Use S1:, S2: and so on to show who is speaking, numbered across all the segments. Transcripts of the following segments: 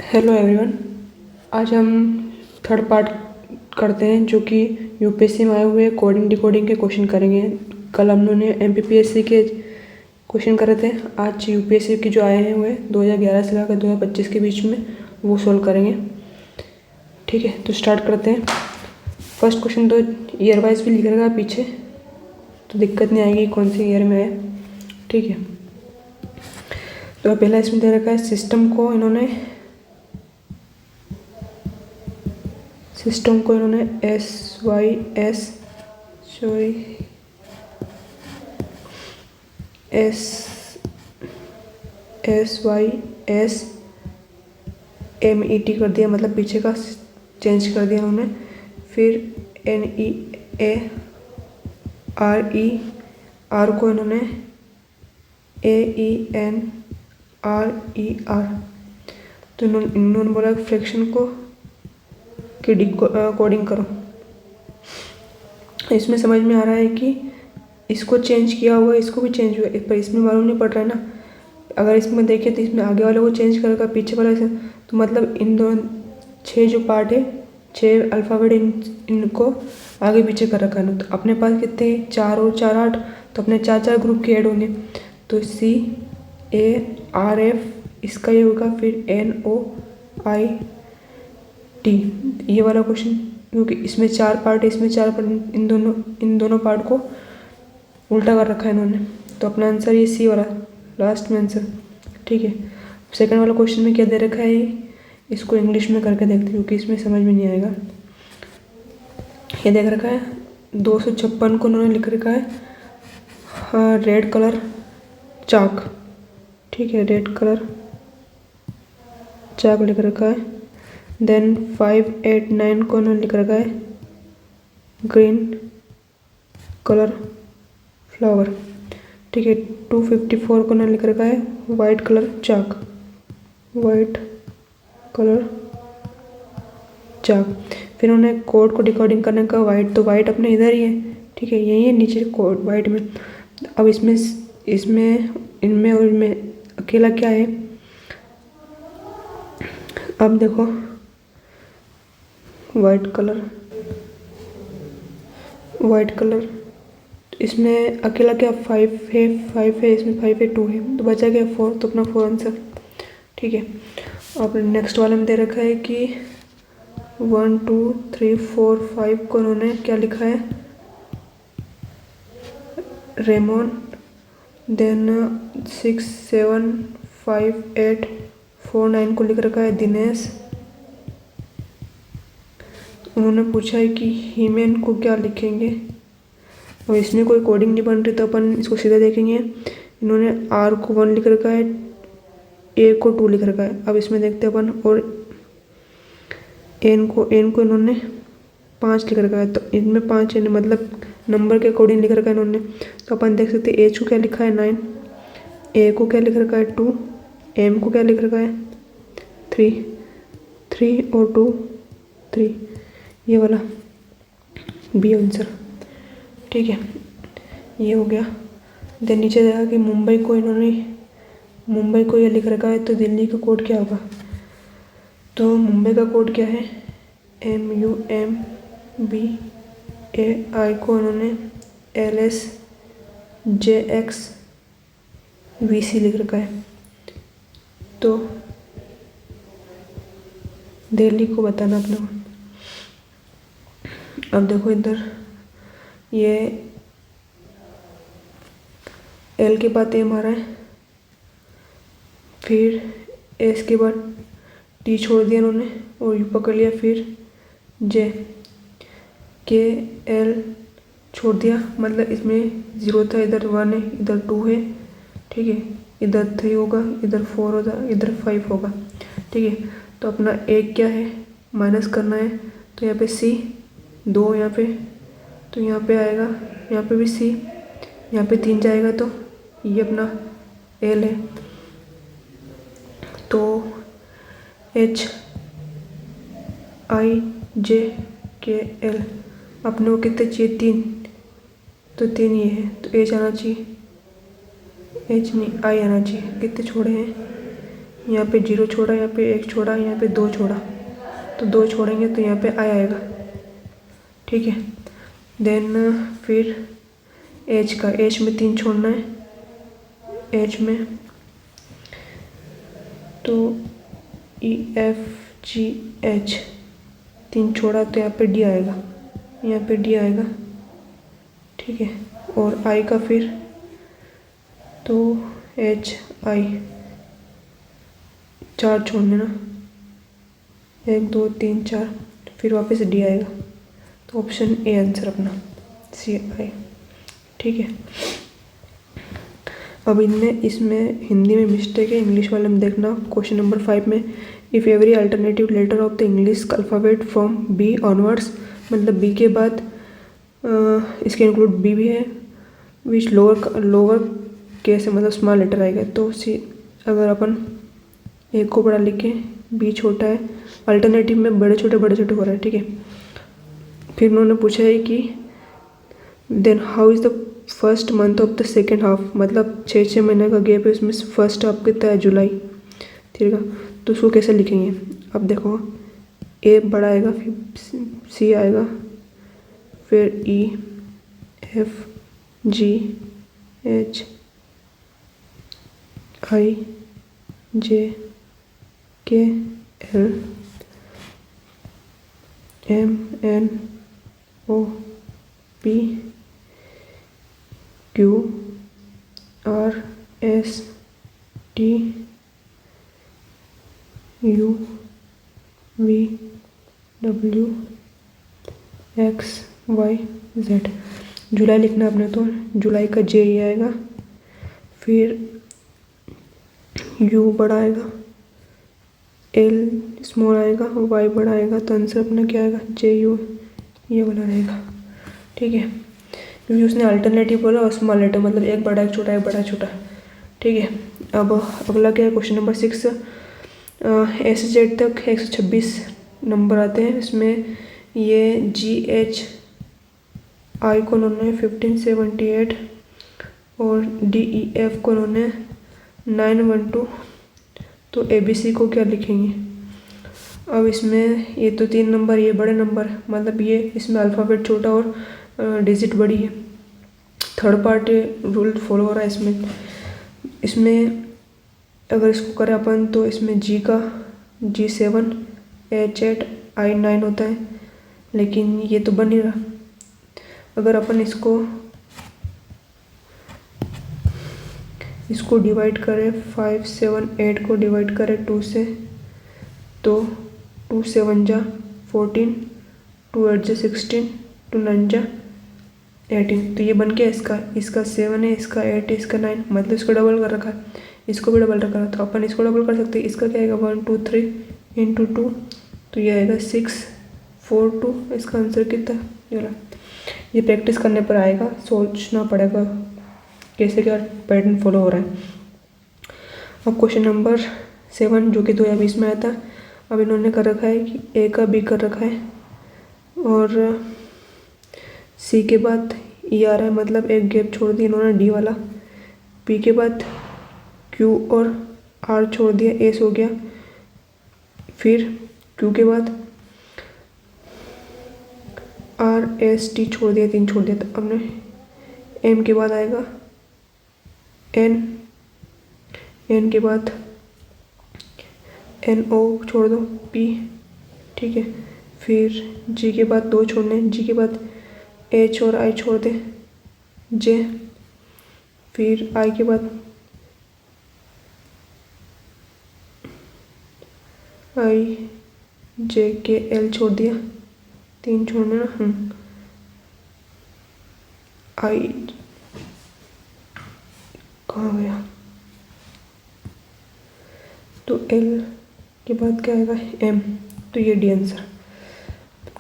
S1: Hello everyone. आज हम third part करते हैं जो कि यूपीएससी में आए हुए कोडिंग डिकोडिंग के क्वेश्चन करेंगे। कल हम लोगों ने एमपीपीएससी के क्वेश्चन करे थे। आज यूपीएससी के जो आए हैं हुए 2011 से लेकर 2025 के बीच में वो सोल्व करेंगे। ठीक है, तो स्टार्ट करते हैं। फर्स्ट क्वेश्चन तो ईयर वाइज भी लिख रहेगा पीछे, तो दिक्कत नहीं आएगी कौन से ईयर में है। ठीक है, तो पहला इसमें दे रखा है सिस्टम को इन्होंने SYSMET कर दिया, मतलब पीछे का चेंज कर दिया उन्होंने। फिर NEARER को इन्होंने AENRER, तो इन्होंने बोला फ्रैक्शन को कि कोडिंग करो। इसमें समझ में आ रहा है कि इसको चेंज किया हुआ है, इसको भी चेंज हुआ है, पर इसमें मालूम नहीं पड़ रहा है ना। अगर इसमें देखें तो इसमें आगे वाले को चेंज करेगा, पीछे वाले से, तो मतलब इन दोनों 6 जो पार्ट है, 6 अल्फ़ाबेट इनको आगे पीछे कर रखा है। तो अपने पास कितने 4 और 4 8, तो अपने 4 ग्रुप के ऐड होंगे। तो CARF इसका ये होगा, फिर NOIT ये वाला क्वेश्चन, क्योंकि इसमें 4 पार्ट है, इसमें 4 पार्ट, इन दोनों पार्ट को उल्टा कर रखा है इन्होंने। तो अपना आंसर ये सी वाला लास्ट में आंसर। ठीक है, सेकंड वाला क्वेश्चन में क्या दे रखा है, इसको इंग्लिश में करके देखते हैं क्योंकि इसमें समझ में नहीं आएगा। ये देख रखा है 256 को उन्होंने लिख रखा है रेड कलर चाक। ठीक है, रेड कलर चाक लिख रखा है। देन 589 को उन्होंने लिख रखा है ग्रीन कलर फ्लावर। ठीक है, 254 को उन्होंने लिख रखा है वाइट कलर चाक, वाइट कलर चाक। फिर उन्होंने कोड को डिकोडिंग करने का वाइट, तो वाइट अपने इधर ही है। ठीक है, यही है नीचे कोड वाइट में। अब इसमें इनमें और इनमें अकेला क्या है, अब देखो वाइट कलर इसमें अकेला क्या 5 है, इसमें 5 है, 2 है, तो बचा गया 4, तो अपना 4 आंसर। ठीक है, अब नेक्स्ट वाले में दे रखा है कि 1 2 3 4 5 को उन्होंने क्या लिखा है रेमोन। देन 6 7 5 8 4 9 को लिख रखा है दिनेश। उन्होंने पूछा है कि हीमेन को क्या लिखेंगे। अब इसमें कोई कोडिंग नहीं बन रही, तो अपन इसको सीधा देखेंगे। इन्होंने R को 1 लिख रखा है, A को 2 लिख रखा है। अब इसमें देखते हैं अपन, और N को इन्होंने 5 लिख रखा है, तो इनमें 5 है, मतलब नंबर के अकॉर्डिंग लिख रखा है इन्होंने। तो अपन देख सकते हैं H को क्या लिखा है 9, A को क्या लिख रखा है 2, M को क्या लिख रखा है 3 और 2 3, ये वाला बी आंसर। ठीक है, ये हो गया। देन नीचे देखा कि मुंबई को ये लिख रखा है, तो दिल्ली का कोड क्या होगा। तो मुंबई का कोड क्या है MUMBAI को इन्होंने LSJXVC लिख रखा है। तो दिल्ली को बताना अपना। अब देखो इधर ये L के बाद M आ रहा है, फिर S के बाद T छोड़ दिया इन्होंने और U पकड़ लिया, फिर J के L छोड़ दिया, मतलब इसमें 0 था, इधर 1 है, इधर 2 है। ठीक है, इधर 3 होगा, इधर 4 होगा, इधर 5 होगा। ठीक है, तो अपना एक क्या है माइनस करना है, तो यहाँ पे C 2 यहाँ पे, तो यहाँ पे आएगा, यहाँ पे भी C, यहाँ पे 3 जाएगा, तो ये अपना L है। तो HIJKL अपने को कितने चाहिए 3, तो 3 ये है, तो H आना चाहिए, H नहीं I आना चाहिए। कितने छोड़े हैं यहाँ पे 0 छोड़ा, यहाँ पे 1 छोड़ा, यहाँ पे 2 छोड़ा, तो 2 छोड़ेंगे तो यहाँ पे आई आएगा। ठीक है, देन फिर एच में 3 छोड़ना है, एच में तो EFGH 3 छोड़ा तो यहाँ पे डी आएगा, यहाँ पे डी आएगा। ठीक है, और आई का फिर तो HI 4 छोड़ने ना, 1 2 3 4, फिर वापस डी आएगा, तो ऑप्शन ए आंसर अपना CI। ठीक है, अब इसमें हिंदी में मिस्टेक है, इंग्लिश वाले में देखना। क्वेश्चन नंबर 5 में if every alternative letter of the English alphabet from B onwards, मतलब बी के बाद इसके इंक्लूड बी भी है, विच लोअर केस है, मतलब स्मॉल लेटर आएगा। तो अगर अपन एक को बड़ा लिखें, बी छोटा है, अल्टरनेटिव में बड़े छोटे हो रहा है। ठीक है, फिर उन्होंने पूछा है कि then how is the first month of the second half, मतलब 6 महीने का गैप है, इसमें फर्स्ट हाफ कितना है, जुलाई। ठीक है, तो उसको कैसे लिखेंगे। अब देखो, ए बड़ा आएगा, फिर सी आएगा, फिर EFGH IJKL MNOP QRSTUVWXYZ। जुलाई लिखना आपने, तो जुलाई का J ही आएगा, फिर U बड़ा आएगा, L स्मॉल आएगा, Y बड़ा आएगा, तो आंसर अपना क्या आएगा, JU, ये वाला रहेगा। ठीक है, क्योंकि उसने अल्टरनेटिव बोला और स्मॉल लेटर, मतलब एक बड़ा एक छोटा, एक बड़ा छोटा। ठीक है, अब अगला क्या है, क्वेश्चन नंबर 6। A से Z तक 126 नंबर आते हैं, इसमें ये GHI को उन्होंने 1578 और DEF को उन्होंने 912, तो ABC को क्या लिखेंगे। अब इसमें ये तो 3 नंबर, ये बड़े नंबर, मतलब ये इसमें अल्फ़ाबेट छोटा और डिजिट बड़ी है, थर्ड पार्टी रूल फॉलो हो रहा है इसमें अगर इसको करें अपन, तो इसमें G का G7 H8 I9 होता है, लेकिन ये तो बन नहीं रहा। अगर अपन इसको डिवाइड करें, 5 7 8 को डिवाइड करें 2 से, तो 2 7 जा 14, 2 8 जा 16, 2 9 जा 18, तो ये बन गया इसका 7 है, इसका 8 है, इसका 9, मतलब इसको डबल कर रखा है, इसको भी डबल रखा है, तो अपन इसको डबल कर सकते हैं। इसका क्या आएगा 1 2 3 इंटू 2, तो ये आएगा 6 4 2, इसका आंसर कितना। ये प्रैक्टिस करने पर आएगा, सोचना पड़ेगा कैसे क्या पैटर्न फॉलो हो रहा है। अब क्वेश्चन नंबर 7 जो कि 2020 में आया था, अब इन्होंने कर रखा है कि ए का बी कर रखा है और सी के बाद ई आ रहा है, मतलब एक गैप छोड़ दिया इन्होंने डी वाला, पी के बाद क्यू और आर छोड़ दिया, एस हो गया, फिर क्यू के बाद आर एस टी छोड़ दिया, 3 छोड़ दिया, तो हमने एम के बाद आएगा एन, एन के बाद एन ओ छोड़ दो, पी। ठीक है, फिर जी के बाद 2 छोड़ने, जी के बाद एच और आई छोड़ दे, जे, फिर आई के बाद आई जे के एल छोड़ दिया, 3 छोड़ने ना, आई कहाँ गया, तो एल के बाद क्या आएगा एम, तो ये डी आंसर।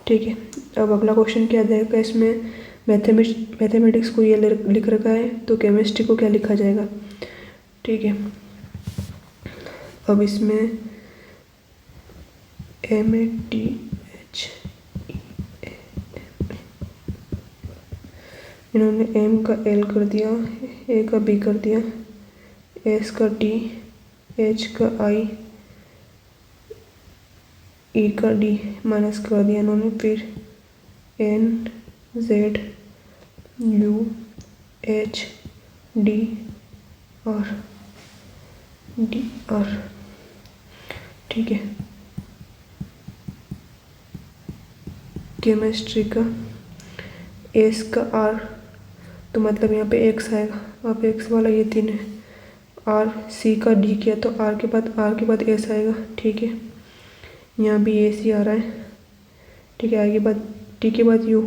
S1: ठीक है, अब अगला क्वेश्चन क्या जाएगा, इसमें मैथमेटिक्स को ये लिख रखा है, तो केमिस्ट्री को क्या लिखा जाएगा। ठीक है, अब इसमें MATH इन्होंने एम का एल कर दिया, ए का बी कर दिया, एस का टी, एच का आई, ई का डी माइनस कर दिया इन्होंने, फिर N Z U H D R D R. ठीक है, केमिस्ट्री का एस का आर, तो मतलब यहाँ पे एक्स आएगा, अब एक्स वाला ये 3 है। आर सी का डी किया तो आर के बाद एस आएगा। ठीक है, यहाँ भी एस ही आ रहा है। ठीक है, आगे बाद टी के बाद यू,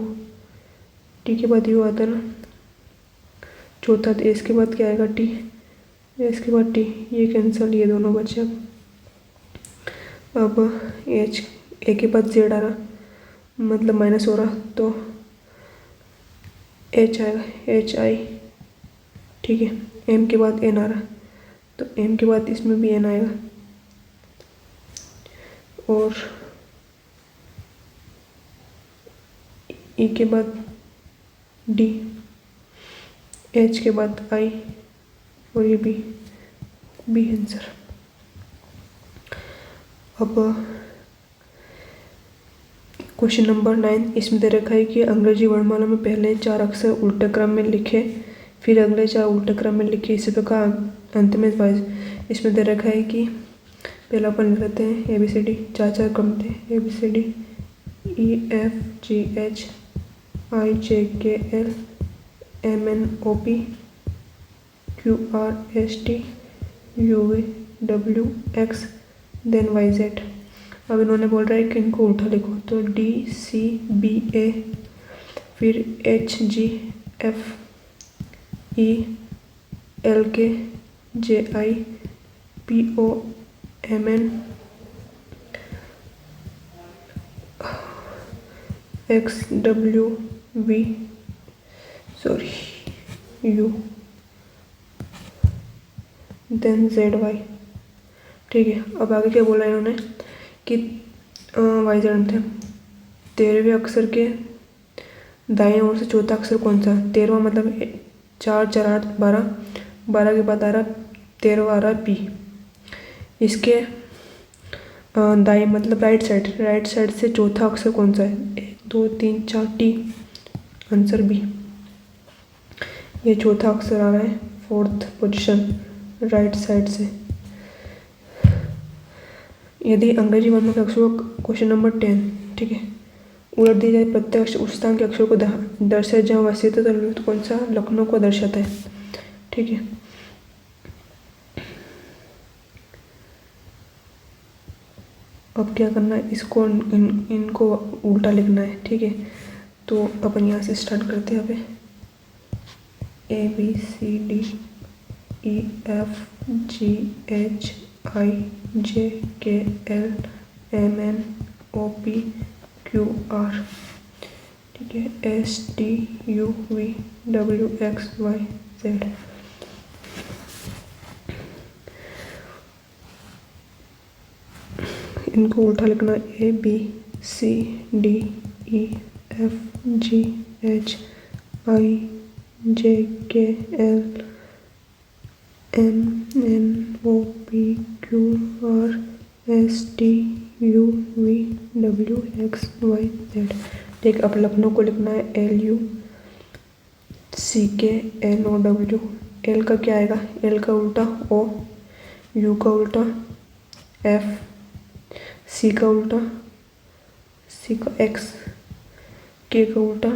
S1: टी के बाद यू आता है ना चौथा, तो एस के बाद क्या आएगा टी, एस के बाद टी, ये कैंसिल, ये दोनों बचे। अब एच, ए के बाद जेड आ रहा, मतलब माइनस हो रहा, तो एच आएगा, एच आई। ठीक है, एम के बाद एन आ रहा, तो एम के बाद इसमें भी एन आएगा, और ई के बाद डी, एच के बाद आई, और ये बी आंसर। अब क्वेश्चन नंबर 9, इसमें दे रखा है कि अंग्रेजी वर्णमाला में पहले 4 अक्षर उल्टे क्रम में लिखे, फिर अगले 4 उल्टे क्रम में लिखे, इसी प्रकार अंत में वाइज। इसमें दे रखा है कि पहला अपन लिख लेते हैं ABCD, 4 क्रम थे, ABCD EFGH IJKL MNOP QRST UVWX then YZ। अब इन्होंने बोल रहा है कि इनको उल्टा लिखो, तो DCBA, फिर HGFE LK JI POMN XWV U then ZY। ठीक है, अब आगे क्या बोला है इन्होंने कि YZ थे, 13वें अक्षर के दाएं ओर से चौथा अक्षर कौन सा, 13वां मतलब 4 4 8 12, 12 के बाद आ रहा 13वां आ रहा P, इसके दाएं मतलब राइट साइड से चौथा अक्षर कौन सा है, 1 2 3 4 T, आंसर बी। ये चौथा अक्षर आ रहा है, 4th पोजीशन राइट साइड से। यदि अंग्रेजी वर्णों के अक्षरों, क्वेश्चन नंबर 10, ठीक है, उलट दी जाए प्रत्येक अक्षर उस स्थान के अक्षर को दर्शाए जहाँ वह स्थित है, तो कौन सा लखनऊ को दर्शाता है। ठीक है, अब क्या करना है, इसको इनको उल्टा लिखना है। ठीक है, तो अपन यहाँ से स्टार्ट करते हैं। यहाँ पे ABCD EFGH IJKL MNOP QR। ठीक है, STUVWXYZ। इनको उल्टा लिखना ABCDEFGH IJKL MNOPQR STUVWXYZ। ठीक, अब लखनऊ को लिखना है LUCKNOW। एल का क्या आएगा, एल का उल्टा O, यू का उल्टा F, सी का उल्टा सी का X, के का उल्टा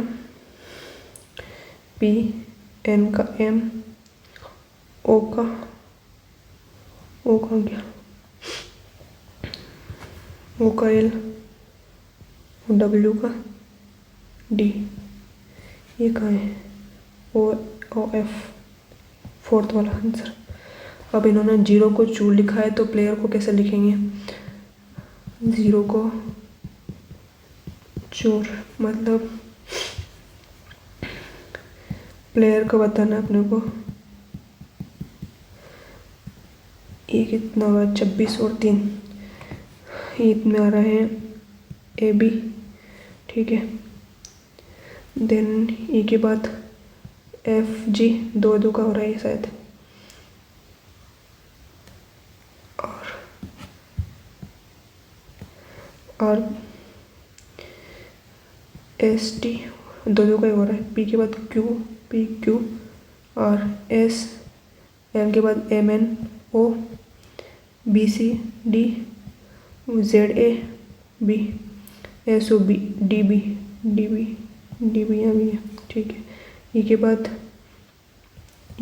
S1: P, एन का M, ओ का क्या, ओ का L, डब्ल्यू का D। ये कहाँ है, OF, 4th वाला आंसर। अब इन्होंने 0 को चूर लिखा है, तो प्लेयर को कैसे लिखेंगे, 0 को चूर मतलब प्लेयर का बताना अपने को। ये कितना हुआ, 26 और 3, इसमें आ रहा है AB। ठीक है, देन ई के बाद FG, 2 2 का हो रहा है शायद, आर एस टी, दो का ही हो रहा है। पी के बाद Q, P Q R S, L के बाद M N O, B C D, Z A B, S O B, D B, D B, D B यहाँ भी है, ठीक है। ई के बाद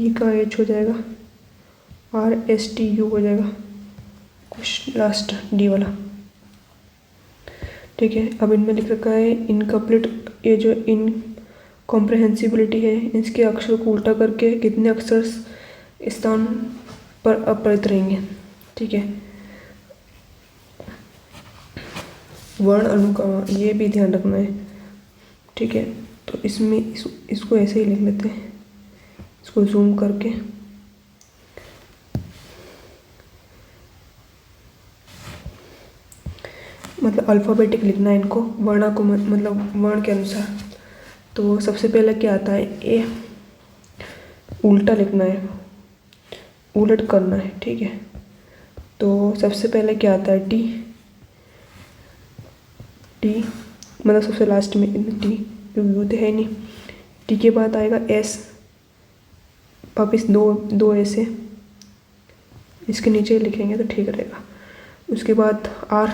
S1: ई का एच हो जाएगा, आर एस टी यू हो जाएगा, कुछ लास्ट डी वाला, ठीक है। अब इनमें लिख रखा है इनकम्प्लीट, ये जो इन कॉम्प्रहेंसिबिलिटी है, इसके अक्षर को उल्टा करके कितने अक्षर स्थान पर अपरित रहेंगे, ठीक है। वर्ण अनुक्रम ये भी ध्यान रखना है, ठीक है। तो इसमें इसको ऐसे ही लिख लेते हैं, इसको जूम करके, मतलब अल्फ़ाबेटिक लिखना है इनको, वर्ण को मतलब वर्ण के अनुसार। तो सबसे पहले क्या आता है, ए उल्टा लिखना है, उलट करना है, ठीक है। तो सबसे पहले क्या आता है, टी, टी मतलब सबसे लास्ट में टी, क्योंकि यू तो है नहीं। टी के बाद आएगा एस, वापिस दो ऐसे इसके नीचे लिखेंगे तो ठीक रहेगा। उसके बाद आर,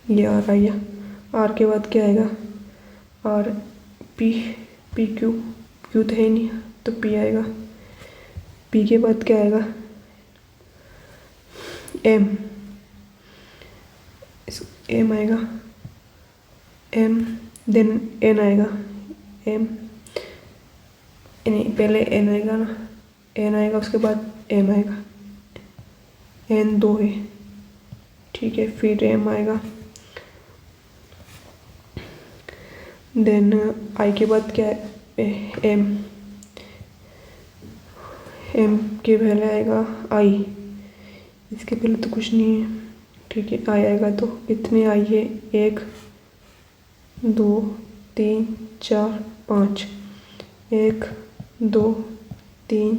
S1: ये आर आ गया। आर के बाद क्या आएगा, R P, P Q, Q तो है नहीं तो पी आएगा। पी के बाद क्या आएगा, एम, एम आएगा, एम देन एन आएगा, एम नहीं पहले एन आएगा ना, एन आएगा उसके बाद एम आएगा, एन दो है, ठीक है। फिर एम आएगा, देन आई के बाद क्या है, एम, एम के पहले आएगा आई, इसके पहले तो कुछ नहीं है, ठीक है। आई आएगा तो कितने आई है, 1 2 3 4 5, 1 2 3,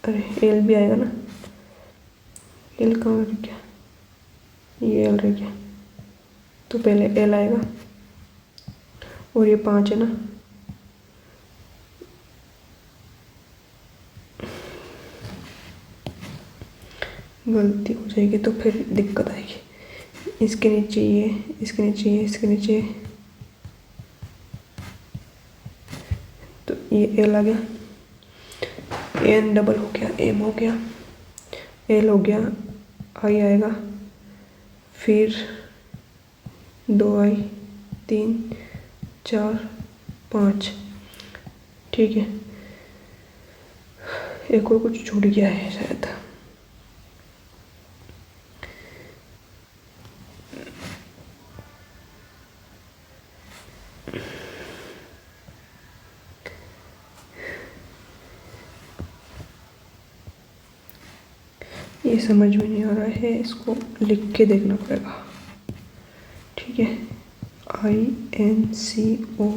S1: अरे एल भी आएगा ना, एल कहाँ रह गया, ये एल रह गया, तो पहले एल आएगा और ये 5 है ना, गलती हो जाएगी तो फिर दिक्कत आएगी। इसके नीचे ये, इसके नीचे ये, इसके नीचे, तो ये एल आ गया, एन डबल हो गया, एम हो गया, एल हो गया, आई आएगा, फिर 2 आई, 3 4 5, ठीक है। एक और कुछ छूट गया है शायद, ये समझ में नहीं आ रहा है, इसको लिख के देखना पड़ेगा, ठीक है। I N C O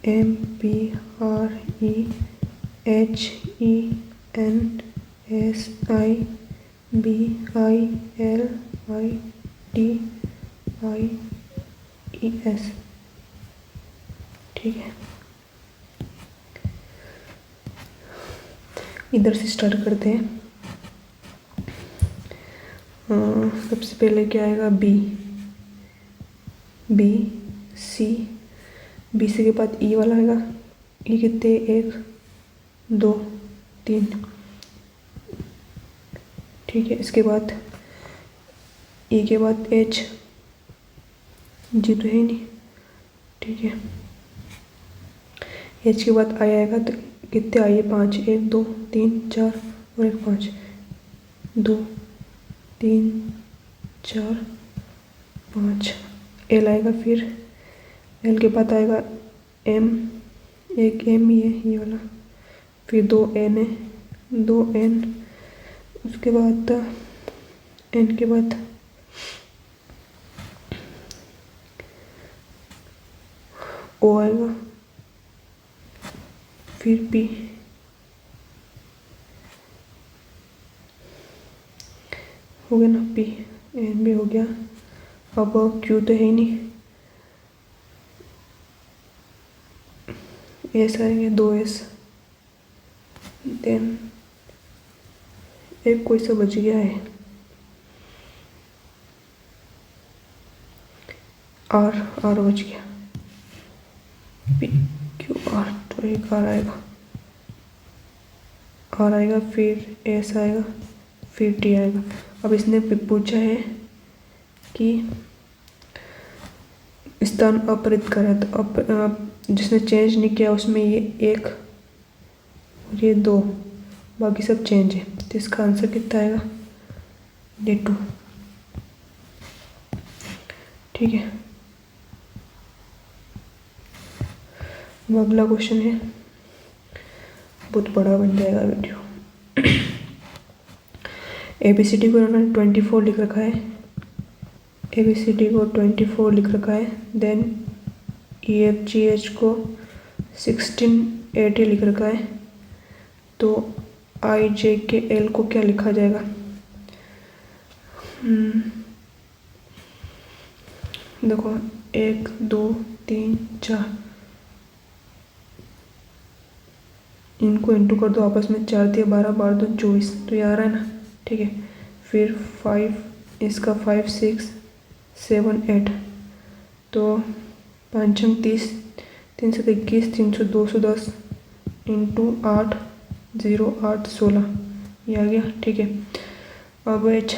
S1: M P R E H E N S I B I L I T I E S, ठीक है। इधर से स्टार्ट करते हैं। सबसे पहले क्या आएगा, B, B C, B C के बाद ई वाला आएगा, ई कितने, 1 2 3, ठीक है। इसके बाद ई के बाद एच, जी तो है नहीं, ठीक है। एच के बाद आई आएगा तो कितने आई है, 5, 1 2 3 4 और 1 5, 2 3 4 5, एल आएगा, फिर एल के बाद आएगा एम, एक एम ही है ये वाला, फिर 2 एन है, 2 एन, उसके बाद एन के बाद ओ आएगा, फिर पी, हो गया ना पी, एन भी हो गया। अब क्यू तो है ही नहीं, एस आएंगे 2s, देन एक कोई सा बच गया है आर बच गया, पी क्यू आर, तो एक आर आएगा, फिर एस आएगा, फिर टी आएगा। अब इसने पूछा है कि स्थान अपरित करा, तो जिसने चेंज नहीं किया उसमें ये 1 और ये 2, बाकी सब चेंज है, तो इसका आंसर कितना आएगा, ये 2। ठीक है, अब अगला क्वेश्चन है, बहुत बड़ा बन जाएगा वीडियो। ABCD को उन्होंने 24 लिख रखा है, ABCD को 24 लिख रखा है, देन EFGH को 1680 लिख रखा है, तो IJKL को क्या लिखा जाएगा? देखो 1 2 3 4, इनको इंटू कर दो आपस में, 4 3 12 12 2 24, तो ये आ रहा है ना। ठीक है, फिर 5, इसका 5 6 7 8, तो 5 6 30, 3 7 21, 300 210 इंटू 8 0 8 16, ये आ गया। ठीक है, अब एच,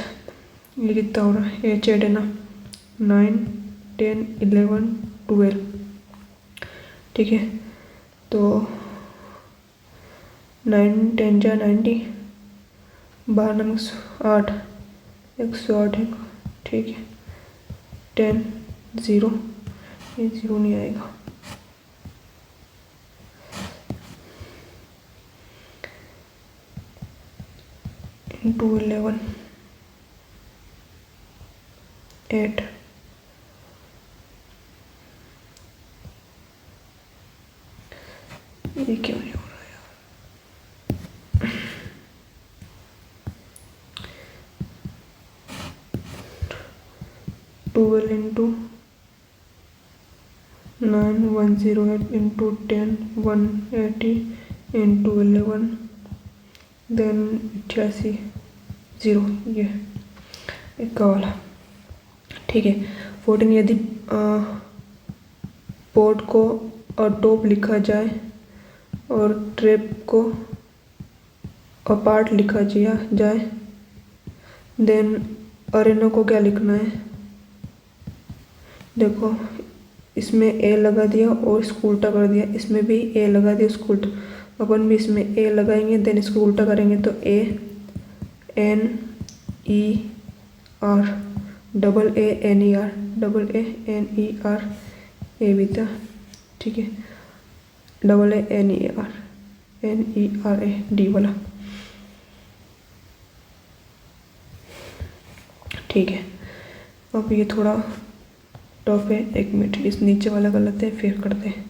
S1: ये कितना हो रहा है, एच ऐड है ना, 9 10 11 12। ठीक है, तो 9 10 जा 90, 12 8 108 है। ठीक है, 10 0, ये 0 नहीं आएगा, इंटू 11 8, ये क्यों नहीं हो रहा यार, 12 इंटू 9 108 इंटू 10 180 इंटू 11, देन 88 0, ये एक वाला। ठीक है, 14, यदि पोर्ट को टॉप लिखा जाए और ट्रैप को अपार्ट लिखा जाए, देन अरेना को क्या लिखना है? देखो इसमें ए लगा दिया और इसको उल्टा कर दिया, इसमें भी ए लगा दिया, इसको उल्टा, अपन भी इसमें ए लगाएंगे, देन इसको उल्टा करेंगे, तो A N E R, double A N E R, double A N E R, A भी था। ठीक है, double A N E R A D वाला। ठीक है, अब ये थोड़ा टफ है, 1 मिनट इस नीचे वाला कर लेते हैं फिर करते हैं।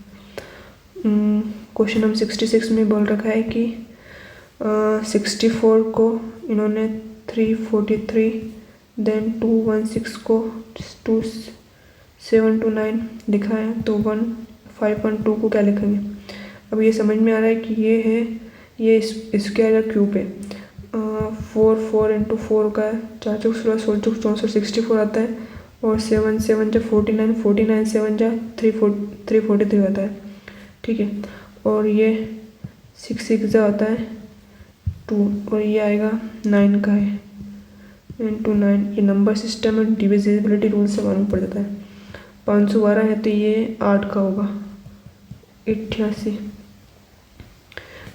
S1: क्वेश्चन नंबर 66 में बोल रखा है कि 64 को इन्होंने 343, देन 216 को 2729 लिखा है, तो 1512 को क्या लिखेंगे? अब ये समझ में आ रहा है कि ये है, ये इसके आएगा क्यूब है, 4 इंटू 4 का है, 4 चौक 16 16 चौक 64 64 आता है, और 7 7 जा 49 49 7 जा 343 आता है। ठीक है, और ये 6 6 जा आता है 2, और ये आएगा 9 का है, इंटू 9, ये नंबर सिस्टम में डिविजिबिलिटी रूल से मालूम पड़ जाता है। 512 है तो ये 8 का होगा, 88।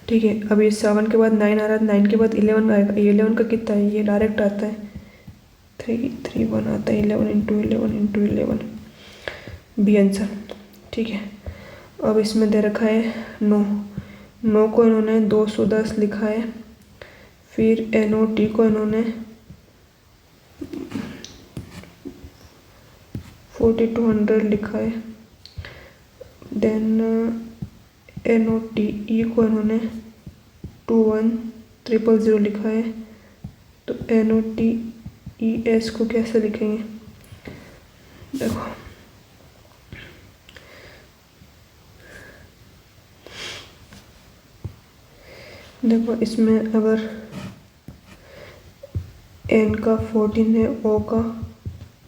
S1: ठीक है, अब ये 7 के बाद 9 आ रहा है, 9 के बाद 11 आएगा, 11 का कितना है, ये डायरेक्ट आता है 3 3 1 आता है, 11 इंटू 11 इंटू 11, बी आंसर। ठीक है, अब इसमें दे रखा है 9 को इन्होंने 210 लिखा है, फिर NOT को इन्होंने 4200 लिखा है, देन NOTE को इन्होंने 21000 लिखा है, तो NOTE ई एस को कैसे लिखेंगे, देखो इसमें अगर एन का 14 है, ओ का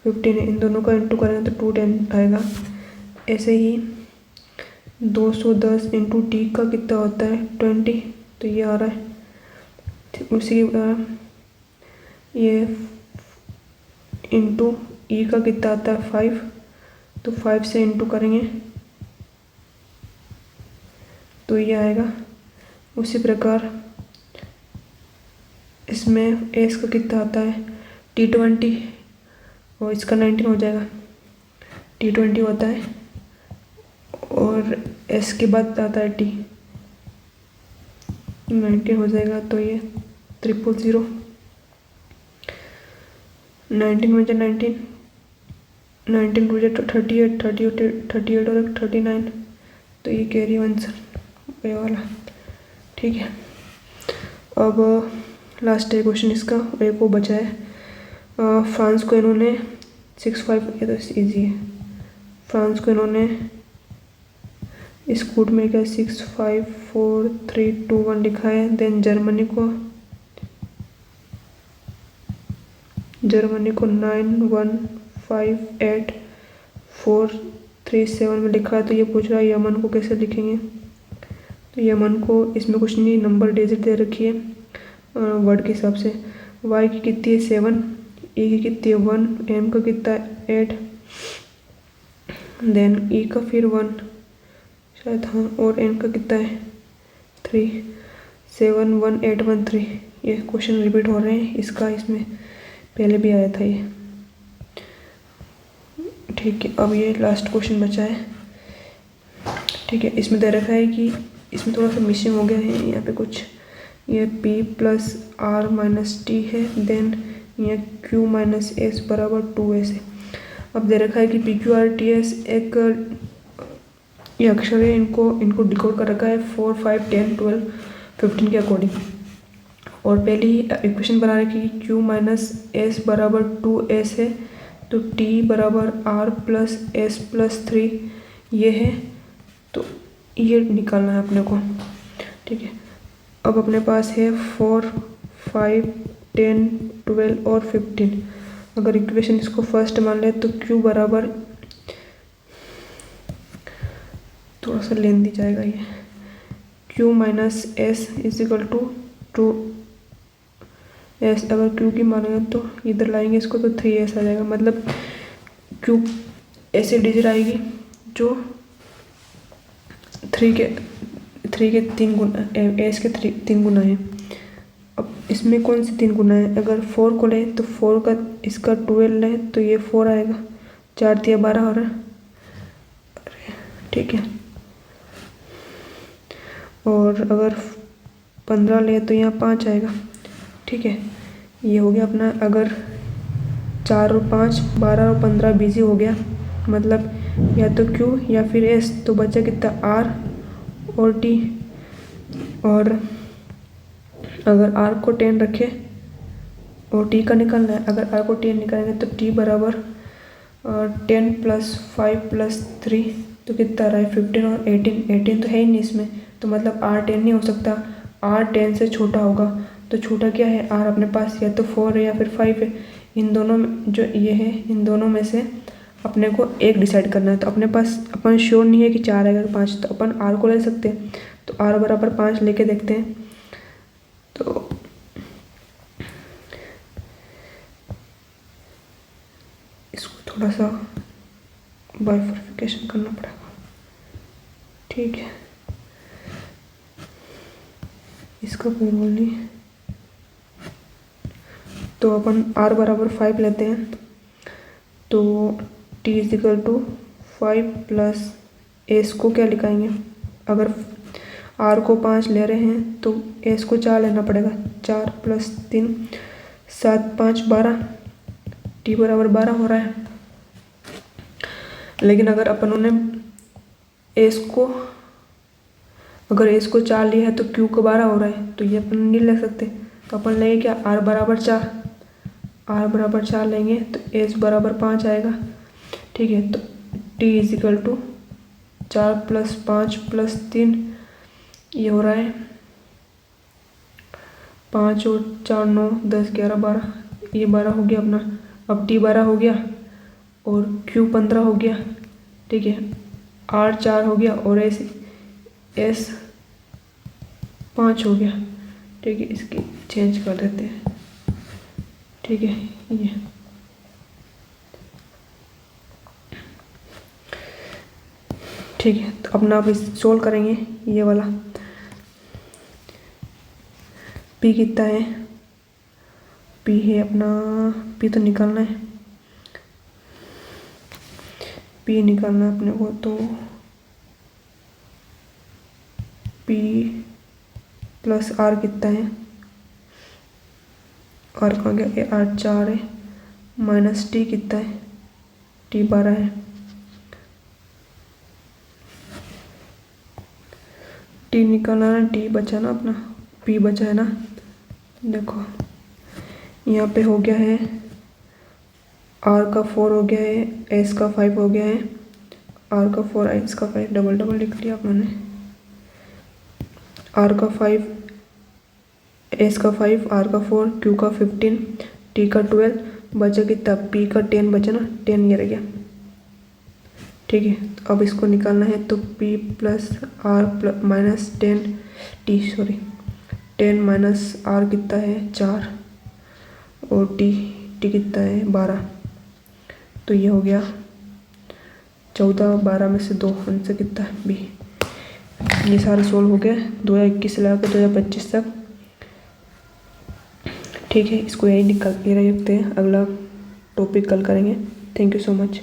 S1: 15 है, इन दोनों का इंटू करेंगे तो 210 आएगा। ऐसे ही 210 इंटू टी का कितना होता है 20, तो ये आ रहा है। उसी ये इंटू ई का कितना आता है 5, तो 5 से इंटू करेंगे तो ये आएगा। उसी प्रकार इसमें एस का कितना आता है T20, और इसका 19 हो जाएगा, T20 होता है, और एस के बाद आता है टी, 19 हो जाएगा, तो ये 000, 19 में 19, 19 टू 38, 38 और 39, तो ये कैरी आंसर ये वाला। ठीक है, अब लास्ट है क्वेश्चन इसका, एक वो बचा है। फ्रांस को इन्होंने 65, ये तो ईजी है, फ्रांस को इन्होंने इस कोड में क्या 6, 5, 4, 3, 2, 1 लिखा है। देन जर्मनी को 9, 1, 5, 8, 4, 3, 7 में लिखा है। तो ये पूछ रहा है यमन को कैसे लिखेंगे। तो यमन को इसमें कुछ नहीं, नंबर डिजिट दे रखी है वर्ड के हिसाब से। वाई की कितनी है 7, ई की कितनी है 1, एम का कितना है 8, देन ई का फिर 1 शायद, हाँ, और एन का कितना है 3, 7, 1, 8, 1, 3। ये क्वेश्चन रिपीट हो रहे हैं, इसका इसमें पहले भी आया था ये। ठीक है, अब ये लास्ट क्वेश्चन बचा है। ठीक है, इसमें दे रखा है कि इसमें थोड़ा सा मिसिंग हो गया है यहाँ पे कुछ, ये p plus R minus T है, देन ये q माइनस एस बराबर 2s है। अब दे रखा है कि P Q R T S एक ये अक्षर है, इनको डिकोड कर रखा है 4, 5, 10, 12, 15 के अकॉर्डिंग। और पहले ही इक्वेशन बना रखी है q माइनस एस बराबर 2s है, तो t बराबर r प्लस एस प्लस 3 ये है, तो ये निकालना है अपने को। ठीक है, अब अपने पास है 4, 5, 10, 12 और 15। अगर इक्वेशन इसको फर्स्ट मान ले तो q बराबर, थोड़ा सा लेंदी जाएगा ये, q minus S is equal to 2s। अगर q की मानेंगे तो इधर लाएंगे इसको तो 3s आ जाएगा। मतलब q ऐसे डिजिट आएगी जो 3 के 3 गुना, एस के 3 गुना है। अब इसमें कौन से 3 गुना है, अगर 4 को ले तो 4 का इसका 12 है तो ये 4 आएगा, 4 दिया 12 हो रहा है। ठीक है, और अगर 15 ले तो यहाँ 5 आएगा। ठीक है, ये हो गया अपना। अगर 4 और 5, 12 और 15 बिजी हो गया, मतलब या तो q या फिर s, तो बचा कितना r और t। और अगर r को 10 रखे और t का निकालना है, अगर r को 10 निकालेंगे तो t बराबर 10 प्लस 5 प्लस 3, तो कितना आ रहा है 15 और 18 तो है ही नहीं इसमें, तो मतलब r 10 नहीं हो सकता, r 10 से छोटा होगा। तो छोटा क्या है r अपने पास, या तो 4 है या फिर 5 है। इन दोनों में जो ये है, इन दोनों में से अपने को एक डिसाइड करना है। तो अपने पास अपन श्योर नहीं है कि 4 आएगा कि 5, तो अपन r को ले सकते हैं। तो r बराबर 5 लेके देखते हैं। तो इसको थोड़ा सा बाइफर्केशन करना पड़ेगा। ठीक है, इसका कोई रोल नहीं है, तो अपन r बराबर 5 लेते हैं। तो t is equal to 5 plus S को क्या लिखाएंगे, अगर r को 5 ले रहे हैं तो एस को 4 लेना पड़ेगा। 4 प्लस 3, 7, 5, 12, t बराबर 12 हो रहा है। लेकिन अगर अपन ने एस को, अगर एस को 4 लिया है तो q को 12 हो रहा है, तो ये अपन नहीं ले सकते। तो अपन लेंगे क्या, r बराबर 4, आर बराबर 4 लेंगे तो एस बराबर 5 आएगा। ठीक है, तो टी इजिकल टू 4 + 5 + 3 ये हो रहा है 5 और 4 9 10 11 12, ये 12 हो गया अपना। अब टी 12 हो गया और क्यू 15 हो गया। ठीक है, आर 4 हो गया और एस 5 हो गया। ठीक है, इसकी चेंज कर देते हैं। ठीक है, ये ठीक है, तो अपना आप इस सोल्व करेंगे ये वाला। पी कितना है, पी है अपना, पी तो निकालना है, पी निकालना है अपने को। तो पी प्लस आर कितना है, आर कहाँ गया, आर 4 है, माइनस टी कितना है, टी 12 है। टी निकालना है, टी बचा ना अपना, पी बचा है ना। देखो यहाँ पे हो गया है आर का 4 हो गया है, एस का 5 हो गया है, आर का 4 एस का 5 डबल डबल लिख लिया अपने। आर का 5 एस का 5 आर का 4 क्यू का 15 टी का 12 बचा कितना, पी का 10 बचा ना, 10 ये रह गया। ठीक है, तो अब इसको निकालना है तो P plus R minus 10 T, sorry 10 minus R कितना है 4 और टी कितना है 12। तो ये हो गया 14 12 में से 2 आंसर कितना है बी। ये सारे सोल्व हो गए 2021 से लेकर 2025 तक। ठीक है, इसको यही निकाल के रखते हैं, अगला टॉपिक कल करेंगे। Thank you so much.